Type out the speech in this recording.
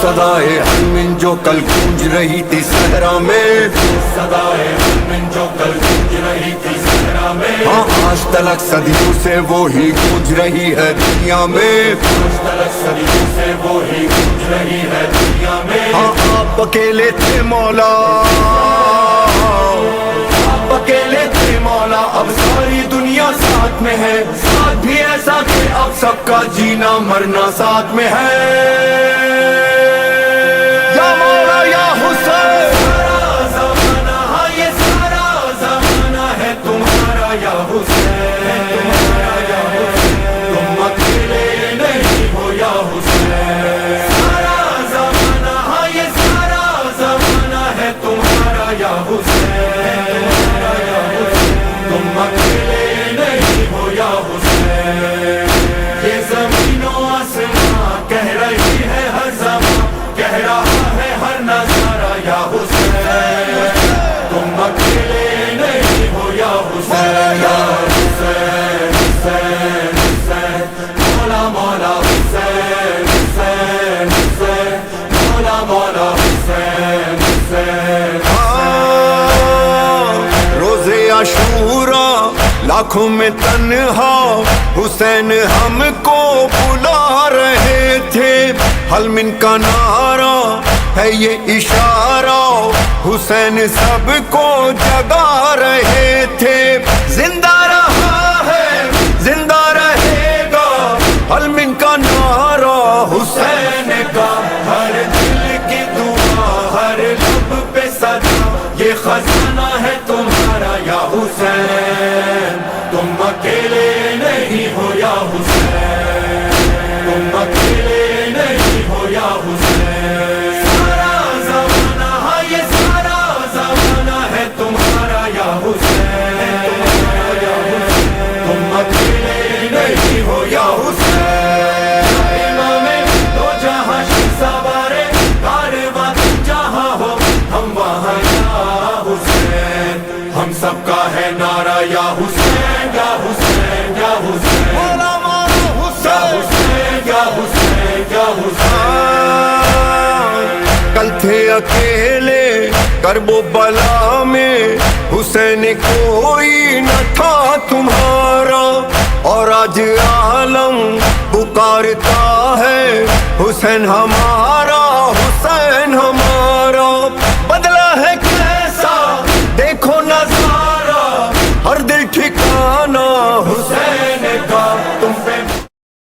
सदाए हरमिन जो कल गूंज रही थी सहरा में, सदाए हरमिन जो कल गूंज रही थी सहरा में, हाँ आज तलक सदियों से वो ही गूंज रही है दुनिया में, आज तलक सदियों से वो ही गूंज रही है दुनिया में। हाँ आप अकेले थे मौला, आप अकेले थे मौला, अब सारी दुनिया साथ में है, साथ भी ऐसा कि अब सबका जीना मरना साथ में है। या मौला या हुसैन, सारा ज़माना, हाँ ये सारा ज़माना है तुम्हारा या हुसैन, तुम्हारा या हुसैन, तुम अकेले नहीं हो या हुसैन। सारा ज़माना, हाँ ये सारा ज़माना है तुम्हारा या हुसैन, तुम्हारा या हुसैन, तुम अकेले नहीं हो या हुसैन। ये ज़मीनों आसमां कह रही है हर ज़मां, कह रहा है हर नज़ारा या हुसैन, तुम अकेले नहीं हो या हुसैन, या हुसैन, हुसैन, हुसैन, मौला मौला हुसैन, हुसैन, हुसैन, मौला मौला हुसैन, हुसैन। रोज़े आशूरा लाखों में तन्हा हुसैन हमको बुला रहे थे, हलमिन का नारा है ये इशारा, हुसैन सबको जगा रहे थे। जिंदा रहा है जिंदा रहेगा हलमिन का नारा हुसैन का, हर दिल की दुआ हर लब पे सदा, ये खजाना है तुम्हारा या हुसैन, तुम अकेले नहीं हो या हुसैन, तुम अकेले नहीं हो या हुसैन। सारा ज़माना, हाँ ये सारा ज़माना है तुम्हारा या हुसैन, तुम्हारा या हुसैन, तुम अकेले नहीं हो या हुसैन। इमामे दो जहां सवारे कारवां तुम जहां हो, हम वहां या हुसैन, हम सबका है नारा या हुसैन, या हुसैन, या हुसैन, मौला मौला या हुसैन। हुसैन, या हुसैन, या हुसैन। कल थे अकेले करबो बला में, हुसैन कोई न था तुम्हारा, और आज आलम पुकारता है हुसैन हमारा।